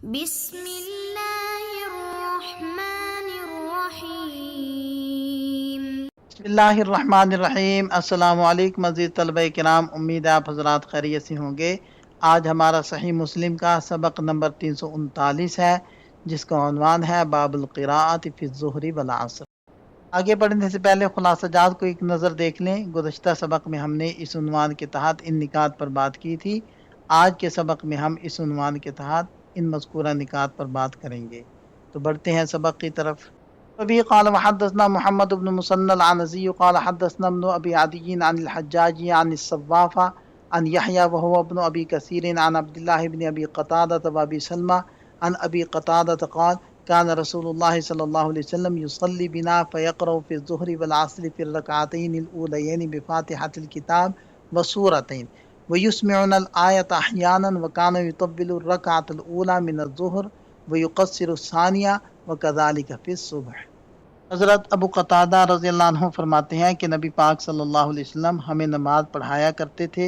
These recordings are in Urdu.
بسم اللہ الرحمن الرحیم۔ بسم اللہ الرحمن الرحیم۔ السلام علیکم مزید طلبہ کرام، امید ہے آپ حضرات خیریت سے ہوں گے۔ آج ہمارا صحیح مسلم کا سبق نمبر 339 ہے، جس کا عنوان ہے باب القراءۃ فی الظہر والعصر۔ آگے بڑھنے سے پہلے خلاصہ جات کو ایک نظر دیکھ لیں۔ گزشتہ سبق میں ہم نے اس عنوان کے تحت ان نکات پر بات کی تھی۔ آج کے سبق میں ہم اس عنوان کے تحت ان مذکورہ نکات پر بات کریں گے۔ تو بڑھتے ہیں سبق کی طرف۔ ابھی قال وحدثنا محمد بن مسنى العنزي قال حدثنا ابن ابي عدي عن الحجاج عن الصوافة عن يحيى وهو ابن ابي كثير عن عبد الله بن ابي قتادة وابي سلمى عن ابي قتادة قال كان رسول الله صلى الله عليه وسلم يصلي بنا فيقرأ في الظهر والعصر في الركعتين الاوليين بفاتحة الكتاب وسورتين ويسمعنا الآية احيانا وكان يطول الركعة الاولى من الظهر ويقصر الثانية وكذلك في الصبح۔ حضرت ابو قتادہ رضی اللہ عنہ فرماتے ہیں کہ نبی پاک صلی اللہ علیہ وسلم ہمیں نماز پڑھایا کرتے تھے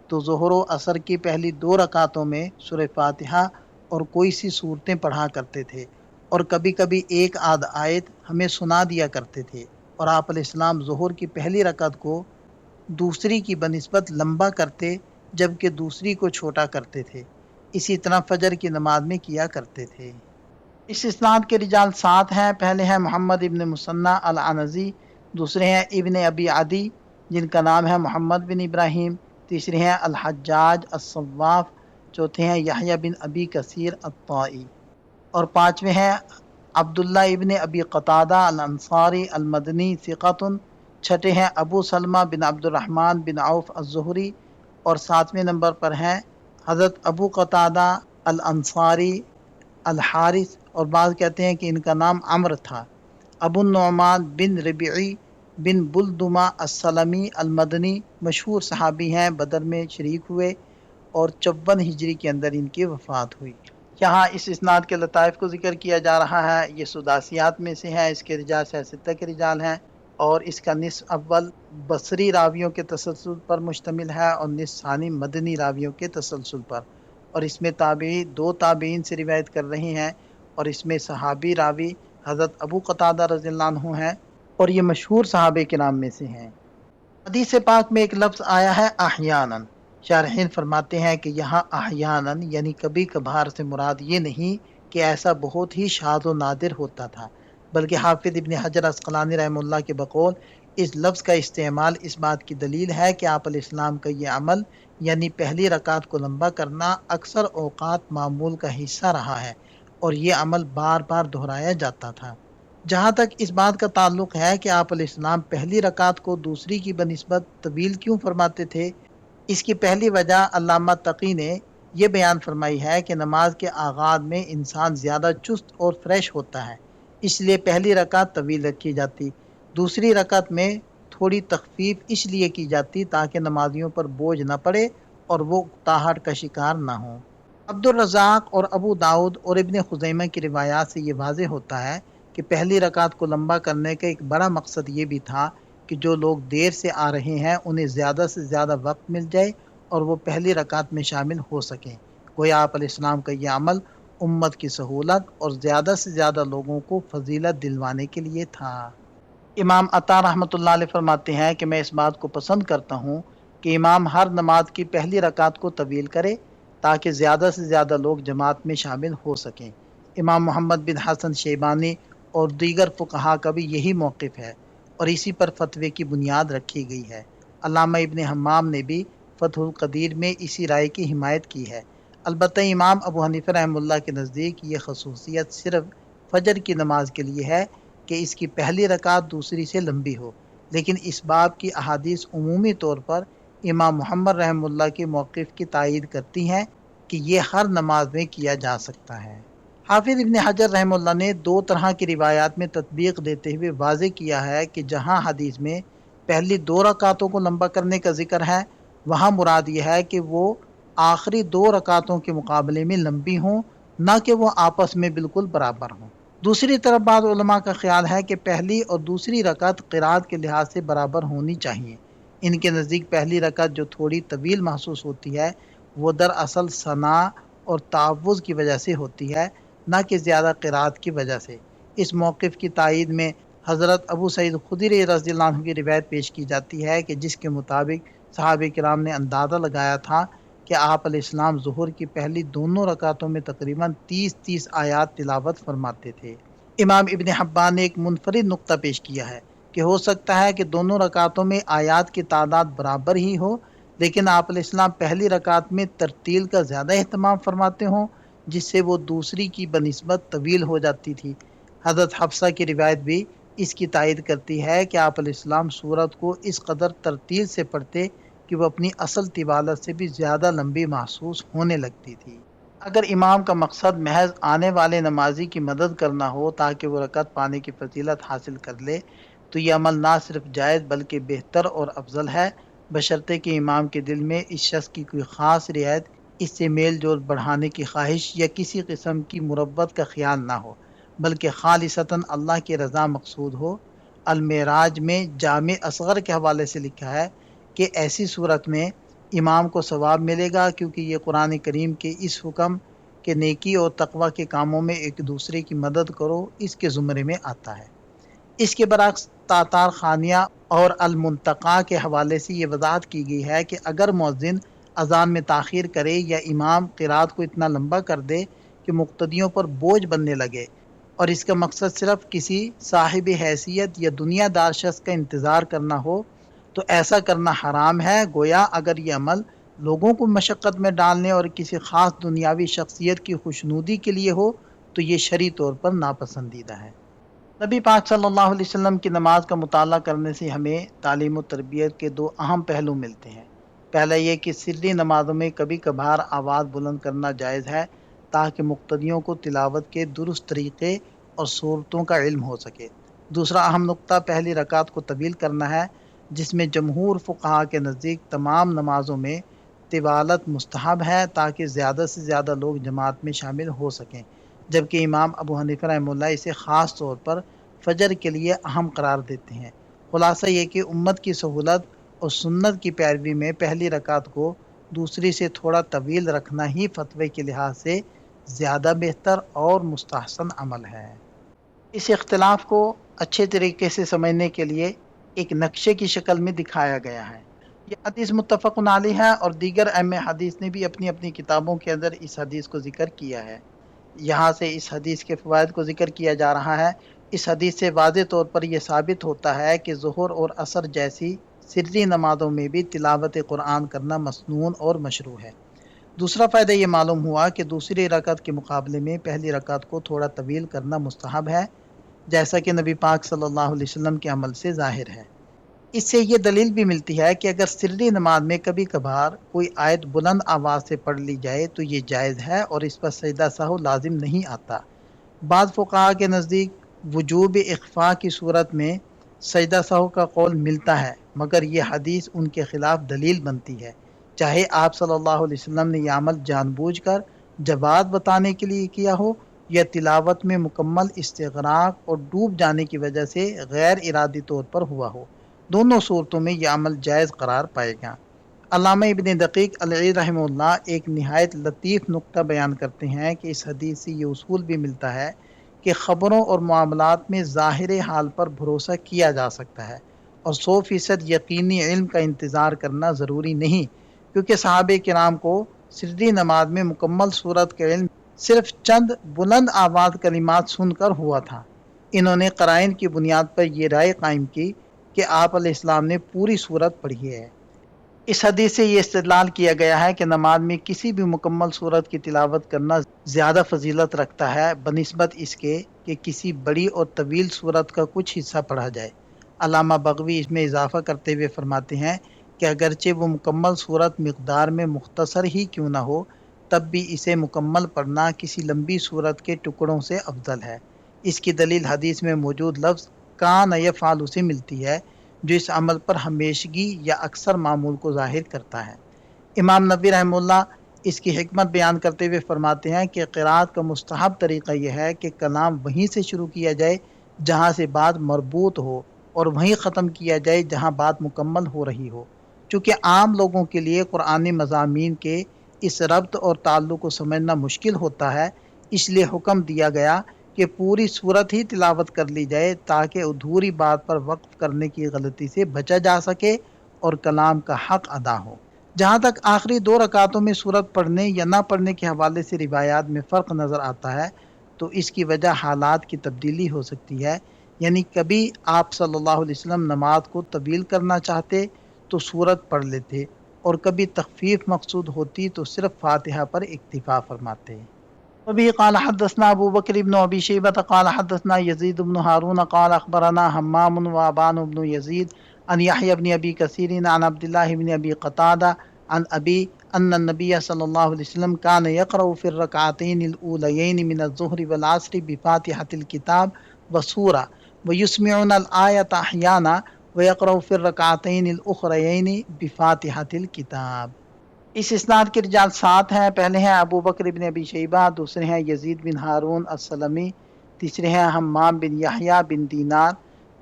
تو ظہر و عصر کی پہلی 2 رکعتوں میں سورہ فاتحہ اور کوئی سی صورتیں پڑھا کرتے تھے، اور کبھی کبھی ایک آدھ آیت ہمیں سنا دیا کرتے تھے، اور آپ علیہ السلام ظہر کی پہلی رکعت کو دوسری کی بنسبت لمبا کرتے جبکہ دوسری کو چھوٹا کرتے تھے۔ اسی طرح فجر کی نماز میں کیا کرتے تھے۔ اس اسناد کے رجال 7 ہیں۔ پہلے ہیں محمد ابن مسنہ العنزی، دوسرے ہیں ابن ابی عدی جن کا نام ہے محمد بن ابراہیم، تیسرے ہیں الحجاج الصواف، چوتھے ہیں یحییٰ بن ابی کثیر الطائی، اور 5ویں ہیں عبداللہ ابن ابی قتادہ الانصاری المدنی ثقۃ، چھٹے ہیں ابو سلمہ بن عبد الرحمن بن عوف الزہری، اور 7ویں نمبر پر ہیں حضرت ابو قتادہ الانصاری الحارث، اور بعض کہتے ہیں کہ ان کا نام عمرو تھا، ابو النعمان بن ربیعی بن بلدمہ السلمی المدنی، مشہور صحابی ہیں، بدر میں شریک ہوئے اور 54 ہجری کے اندر ان کی وفات ہوئی۔ یہاں اس اسناد کے لطائف کو ذکر کیا جا رہا ہے۔ یہ سداسیات میں سے ہے، اس کے رجال 6 کے رجال ہیں، اور اس کا نصف اول بصری راویوں کے تسلسل پر مشتمل ہے اور نصف ثانی مدنی راویوں کے تسلسل پر، اور اس میں تابعی 2 تابعین سے روایت کر رہے ہیں، اور اس میں صحابی راوی حضرت ابو قتادہ رضی اللہ عنہ ہیں، اور یہ مشہور صحابہ کرام میں سے ہیں۔ حدیث پاک میں ایک لفظ آیا ہے احیاناً۔ شارحین فرماتے ہیں کہ یہاں احیاناً یعنی کبھی کبھار سے مراد یہ نہیں کہ ایسا بہت ہی شاذ و نادر ہوتا تھا، بلکہ حافظ ابن حجر عسقلانی رحمہ اللہ کے بقول اس لفظ کا استعمال اس بات کی دلیل ہے کہ آپ علیہ السلام کا یہ عمل یعنی پہلی رکعت کو لمبا کرنا اکثر اوقات معمول کا حصہ رہا ہے، اور یہ عمل بار بار دہرایا جاتا تھا۔ جہاں تک اس بات کا تعلق ہے کہ آپ علیہ السلام پہلی رکعت کو دوسری کی بنسبت طویل کیوں فرماتے تھے، اس کی پہلی وجہ علامہ تقی نے یہ بیان فرمائی ہے کہ نماز کے آغاز میں انسان زیادہ چست اور فریش ہوتا ہے، اس لیے پہلی رکعت طویل رکھی جاتی، دوسری رکعت میں تھوڑی تخفیف اس لیے کی جاتی تاکہ نمازیوں پر بوجھ نہ پڑے اور وہ تاہٹ کا شکار نہ ہوں۔ عبد الرزاق اور ابو داؤد اور ابن خزیمہ کی روایات سے یہ واضح ہوتا ہے کہ پہلی رکعت کو لمبا کرنے کا ایک بڑا مقصد یہ بھی تھا کہ جو لوگ دیر سے آ رہے ہیں انہیں زیادہ سے زیادہ وقت مل جائے اور وہ پہلی رکعت میں شامل ہو سکیں۔ گویا آپ علیہ السلام کا یہ عمل امت کی سہولت اور زیادہ سے زیادہ لوگوں کو فضیلت دلوانے کے لیے تھا۔ امام عطا رحمۃ اللہ علیہ فرماتے ہیں کہ میں اس بات کو پسند کرتا ہوں کہ امام ہر نماز کی پہلی رکعت کو طویل کرے تاکہ زیادہ سے زیادہ لوگ جماعت میں شامل ہو سکیں۔ امام محمد بن حسن شیبانی اور دیگر فقہا کا بھی یہی موقف ہے، اور اسی پر فتوے کی بنیاد رکھی گئی ہے۔ علامہ ابن حمام نے بھی فتح القدیر میں اسی رائے کی حمایت کی ہے۔ البتہ امام ابو حنیفہ رحمہ اللہ کے نزدیک یہ خصوصیت صرف فجر کی نماز کے لیے ہے کہ اس کی پہلی رکعت دوسری سے لمبی ہو، لیکن اس باب کی احادیث عمومی طور پر امام محمد رحمہ اللہ کے موقف کی تائید کرتی ہیں کہ یہ ہر نماز میں کیا جا سکتا ہے۔ حافظ ابن حجر رحمہ اللہ نے 2 طرح کی روایات میں تطبیق دیتے ہوئے واضح کیا ہے کہ جہاں حدیث میں پہلی 2 رکعتوں کو لمبا کرنے کا ذکر ہے وہاں مراد یہ ہے کہ وہ آخری 2 رکعتوں کے مقابلے میں لمبی ہوں، نہ کہ وہ آپس میں بالکل برابر ہوں۔ دوسری طرف بعض علماء کا خیال ہے کہ پہلی اور دوسری رکعت قرات کے لحاظ سے برابر ہونی چاہیے۔ ان کے نزدیک پہلی رکعت جو تھوڑی طویل محسوس ہوتی ہے وہ دراصل ثنا اور تعوذ کی وجہ سے ہوتی ہے، نہ کہ زیادہ قرات کی وجہ سے۔ اس موقف کی تائید میں حضرت ابو سعید خدری رضی اللہ عنہ کی روایت پیش کی جاتی ہے کہ جس کے مطابق صحابہ کرام نے اندازہ لگایا تھا کہ آپ علیہ السلام ظہر کی پہلی دونوں رکعتوں میں تقریباً 30 آیات تلاوت فرماتے تھے۔ امام ابن حبان نے ایک منفرد نقطہ پیش کیا ہے کہ ہو سکتا ہے کہ دونوں رکعتوں میں آیات کی تعداد برابر ہی ہو، لیکن آپ علیہ السلام پہلی رکعت میں ترتیل کا زیادہ اہتمام فرماتے ہوں، جس سے وہ دوسری کی بنسبت طویل ہو جاتی تھی۔ حضرت حفصہ کی روایت بھی اس کی تائید کرتی ہے کہ آپ علیہ السلام سورت کو اس قدر ترتیل سے پڑھتے کہ وہ اپنی اصل طوالت سے بھی زیادہ لمبی محسوس ہونے لگتی تھی۔ اگر امام کا مقصد محض آنے والے نمازی کی مدد کرنا ہو تاکہ وہ رکعت پانے کی فضیلت حاصل کر لے، تو یہ عمل نہ صرف جائز بلکہ بہتر اور افضل ہے، بشرطے کہ امام کے دل میں اس شخص کی کوئی خاص رعایت، اس سے میل جول بڑھانے کی خواہش یا کسی قسم کی مربت کا خیال نہ ہو، بلکہ خالصتاً اللہ کی رضا مقصود ہو۔ المعراج میں جامع اصغر کے حوالے سے لکھا ہے کہ ایسی صورت میں امام کو ثواب ملے گا، کیونکہ یہ قرآن کریم کے اس حکم کہ نیکی اور تقوی کے کاموں میں ایک دوسرے کی مدد کرو اس کے زمرے میں آتا ہے۔ اس کے برعکس تاتار خانیہ اور المنتقا کے حوالے سے یہ وضاحت کی گئی ہے کہ اگر مؤذن اذان میں تاخیر کرے یا امام قرات کو اتنا لمبا کر دے کہ مقتدیوں پر بوجھ بننے لگے، اور اس کا مقصد صرف کسی صاحب حیثیت یا دنیا دار شخص کا انتظار کرنا ہو، تو ایسا کرنا حرام ہے۔ گویا اگر یہ عمل لوگوں کو مشقت میں ڈالنے اور کسی خاص دنیاوی شخصیت کی خوشنودی کے لیے ہو تو یہ شرعی طور پر ناپسندیدہ ہے۔ نبی پاک صلی اللہ علیہ وسلم کی نماز کا مطالعہ کرنے سے ہمیں تعلیم و تربیت کے دو اہم پہلو ملتے ہیں۔ پہلا یہ کہ سری نمازوں میں کبھی کبھار آواز بلند کرنا جائز ہے تاکہ مقتدیوں کو تلاوت کے درست طریقے اور صورتوں کا علم ہو سکے۔ دوسرا اہم نقطہ پہلی رکعت کو طویل کرنا ہے، جس میں جمہور فقہا کے نزدیک تمام نمازوں میں طوالت مستحب ہے تاکہ زیادہ سے زیادہ لوگ جماعت میں شامل ہو سکیں، جبکہ امام ابو حنیفہ رحمہ اللہ اسے خاص طور پر فجر کے لیے اہم قرار دیتے ہیں۔ خلاصہ یہ کہ امت کی سہولت اور سنت کی پیروی میں پہلی رکعت کو دوسری سے تھوڑا طویل رکھنا ہی فتوے کے لحاظ سے زیادہ بہتر اور مستحسن عمل ہے۔ اس اختلاف کو اچھے طریقے سے سمجھنے کے لیے ایک نقشے کی شکل میں دکھایا گیا ہے۔ یہ حدیث متفق علیہ ہے اور دیگر ائمہ حدیث نے بھی اپنی اپنی کتابوں کے اندر اس حدیث کو ذکر کیا ہے۔ یہاں سے اس حدیث کے فوائد کو ذکر کیا جا رہا ہے۔ اس حدیث سے واضح طور پر یہ ثابت ہوتا ہے کہ ظہر اور عصر جیسی سری نمازوں میں بھی تلاوت قرآن کرنا مسنون اور مشروع ہے۔ دوسرا فائدہ یہ معلوم ہوا کہ دوسری رکعت کے مقابلے میں پہلی رکعت کو تھوڑا طویل کرنا مستحب ہے، جیسا کہ نبی پاک صلی اللہ علیہ وسلم کے عمل سے ظاہر ہے۔ اس سے یہ دلیل بھی ملتی ہے کہ اگر سری نماز میں کبھی کبھار کوئی آیت بلند آواز سے پڑھ لی جائے تو یہ جائز ہے اور اس پر سجدہ سہو لازم نہیں آتا۔ بعض فقہا کے نزدیک وجوب اخفاء کی صورت میں سجدہ سہو کا قول ملتا ہے، مگر یہ حدیث ان کے خلاف دلیل بنتی ہے، چاہے آپ صلی اللہ علیہ وسلم نے یہ عمل جان بوجھ کر جواز بتانے کے لیے کیا ہو یا تلاوت میں مکمل استغراق اور ڈوب جانے کی وجہ سے غیر ارادی طور پر ہوا ہو۔ دونوں صورتوں میں یہ عمل جائز قرار پائے گا۔ علامہ ابن دقیق العید رحمہ اللہ ایک نہایت لطیف نقطہ بیان کرتے ہیں کہ اس حدیث سے یہ اصول بھی ملتا ہے کہ خبروں اور معاملات میں ظاہر حال پر بھروسہ کیا جا سکتا ہے اور 100% یقینی علم کا انتظار کرنا ضروری نہیں، کیونکہ صحابہ کرام کو سری نماز میں مکمل صورت کا علم صرف چند بلند آواز کلمات سن کر ہوا تھا۔ انہوں نے قرائن کی بنیاد پر یہ رائے قائم کی کہ آپ علیہ السلام نے پوری صورت پڑھی ہے۔ اس حدیث سے یہ استدلال کیا گیا ہے کہ نماز میں کسی بھی مکمل صورت کی تلاوت کرنا زیادہ فضیلت رکھتا ہے بنسبت اس کے کہ کسی بڑی اور طویل صورت کا کچھ حصہ پڑھا جائے۔ علامہ بغوی اس میں اضافہ کرتے ہوئے فرماتے ہیں کہ اگرچہ وہ مکمل صورت مقدار میں مختصر ہی کیوں نہ ہو، تب بھی اسے مکمل پڑھنا کسی لمبی صورت کے ٹکڑوں سے افضل ہے۔ اس کی دلیل حدیث میں موجود لفظ کان یفعل سے ملتی ہے، جو اس عمل پر ہمیشگی یا اکثر معمول کو ظاہر کرتا ہے۔ امام نووی رحمہ اللہ اس کی حکمت بیان کرتے ہوئے فرماتے ہیں کہ قرات کا مستحب طریقہ یہ ہے کہ کلام وہیں سے شروع کیا جائے جہاں سے بات مربوط ہو اور وہیں ختم کیا جائے جہاں بات مکمل ہو رہی ہو۔ چونکہ عام لوگوں کے لیے قرآنی مضامین کے اس ربط اور تعلق کو سمجھنا مشکل ہوتا ہے، اس لیے حکم دیا گیا کہ پوری صورت ہی تلاوت کر لی جائے تاکہ ادھوری بات پر وقف کرنے کی غلطی سے بچا جا سکے اور کلام کا حق ادا ہو۔ جہاں تک آخری 2 رکعتوں میں سورت پڑھنے یا نہ پڑھنے کے حوالے سے روایات میں فرق نظر آتا ہے تو اس کی وجہ حالات کی تبدیلی ہو سکتی ہے، یعنی کبھی آپ صلی اللہ علیہ وسلم نماز کو طویل کرنا چاہتے تو سورت پڑھ لیتے، اور کبھی تخفیف مقصود ہوتی تو صرف فاتحہ پر اکتفا فرماتے۔ وبه قال حدثنا ابو بکر بن ابی شیبہ قال حدثنا یزید بن ہارون قال اخبرنا حمام وابان بن یزید عن یحیی بن ابی کثیر عن عبد الله بن ابی قتادہ عن ابی ان النبی صلی اللہ علیہ وسلم كان يقرأ في الركعتين الاوليين من الظهر والعصر بفاتحة الكتاب وسورة ويسمعون الآية احيانا ويقرأ في الركعتين الاخريين بفاتحة الكتاب۔ اس اسناد کے رجال 7 ہیں۔ پہلے ہیں ابو بکر بن ابی شیبہ، دوسرے ہیں یزید بن ہارون السلمی، تیسرے ہیں حمام بن یحییٰ بن دینار،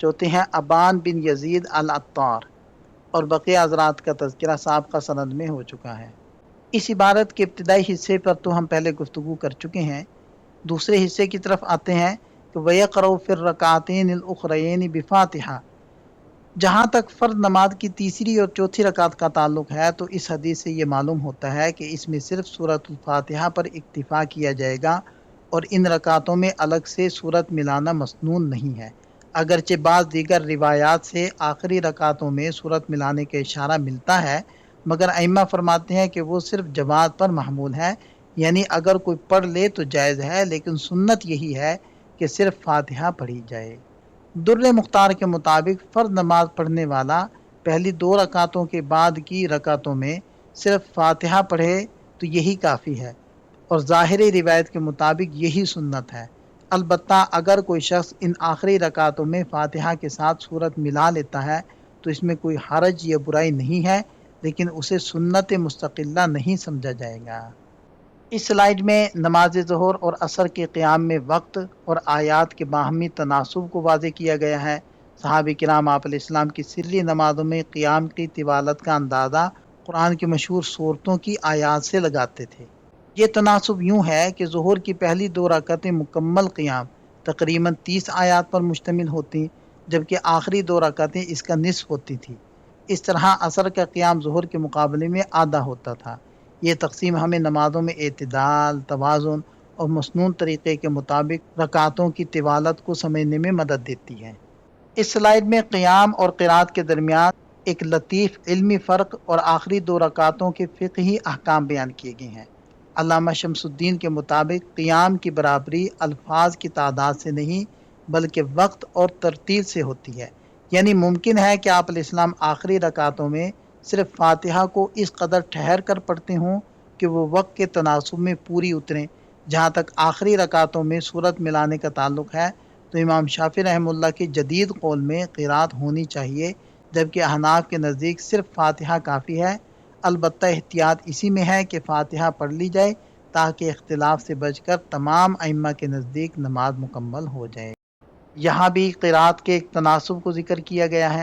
چوتھے ہیں ابان بن یزید العطار، اور بقیہ حضرات کا تذکرہ سابقہ سند میں ہو چکا ہے۔ اس عبارت کے ابتدائی حصے پر تو ہم پہلے گفتگو کر چکے ہیں۔ دوسرے حصے کی طرف آتے ہیں کہ وَيَقْرَأُ فِي الرَّكْعَتَيْنِ الْأُخْرَيَيْنِ بِفَاتِحَةٍ۔ جہاں تک فرض نماز کی تیسری اور چوتھی رکعت کا تعلق ہے تو اس حدیث سے یہ معلوم ہوتا ہے کہ اس میں صرف سورۃ الفاتحہ پر اکتفا کیا جائے گا، اور ان رکعتوں میں الگ سے سورت ملانا مسنون نہیں ہے، اگرچہ بعض دیگر روایات سے آخری رکعتوں میں سورت ملانے کا اشارہ ملتا ہے، مگر ائمہ فرماتے ہیں کہ وہ صرف جواز پر محمول ہے، یعنی اگر کوئی پڑھ لے تو جائز ہے، لیکن سنت یہی ہے کہ صرف فاتحہ پڑھی جائے۔ در مختار کے مطابق فرض نماز پڑھنے والا پہلی 2 رکعتوں کے بعد کی رکعتوں میں صرف فاتحہ پڑھے تو یہی کافی ہے، اور ظاہری روایت کے مطابق یہی سنت ہے۔ البتہ اگر کوئی شخص ان آخری رکعتوں میں فاتحہ کے ساتھ سورت ملا لیتا ہے تو اس میں کوئی حرج یا برائی نہیں ہے، لیکن اسے سنت مستقلہ نہیں سمجھا جائے گا۔ اس سلائیڈ میں نماز ظہر اور عصر کے قیام میں وقت اور آیات کے باہمی تناسب کو واضح کیا گیا ہے۔ صحابہ کرام آپ علیہ السلام کی سری نمازوں میں قیام کی طوالت کا اندازہ قرآن کی مشہور صورتوں کی آیات سے لگاتے تھے۔ یہ تناسب یوں ہے کہ ظہر کی پہلی 2 رکعتیں مکمل قیام تقریباً 30 آیات پر مشتمل ہوتی، جبکہ آخری 2 رکعتیں اس کا نصف ہوتی تھی۔ اس طرح عصر کا قیام ظہر کے مقابلے میں آدھا ہوتا تھا۔ یہ تقسیم ہمیں نمازوں میں اعتدال، توازن اور مسنون طریقے کے مطابق رکعتوں کی طوالت کو سمجھنے میں مدد دیتی ہے۔ اس سلائیڈ میں قیام اور قرات کے درمیان ایک لطیف علمی فرق اور آخری 2 رکعتوں کے فقہی احکام بیان کیے گئے ہیں۔ علامہ شمس الدین کے مطابق قیام کی برابری الفاظ کی تعداد سے نہیں بلکہ وقت اور ترتیل سے ہوتی ہے، یعنی ممکن ہے کہ آپ علیہ السلام آخری رکعتوں میں صرف فاتحہ کو اس قدر ٹھہر کر پڑھتے ہوں کہ وہ وقت کے تناسب میں پوری اتریں۔ جہاں تک آخری رکعتوں میں سورت ملانے کا تعلق ہے تو امام شافعی رحمہ اللہ کے جدید قول میں قرات ہونی چاہیے، جبکہ احناف کے نزدیک صرف فاتحہ کافی ہے۔ البتہ احتیاط اسی میں ہے کہ فاتحہ پڑھ لی جائے تاکہ اختلاف سے بچ کر تمام ائمہ کے نزدیک نماز مکمل ہو جائے۔ یہاں بھی قرات کے ایک تناسب کو ذکر کیا گیا ہے۔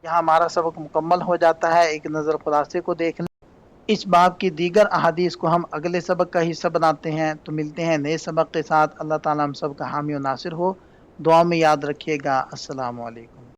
یہاں ہمارا سبق مکمل ہو جاتا ہے۔ ایک نظر خلاصے کو دیکھ لیں۔ اس باب کی دیگر احادیث کو ہم اگلے سبق کا حصہ بناتے ہیں، تو ملتے ہیں نئے سبق کے ساتھ۔ اللہ تعالیٰ ہم سب کا حامی و ناصر ہو۔ دعا میں یاد رکھیے گا۔ السلام علیکم۔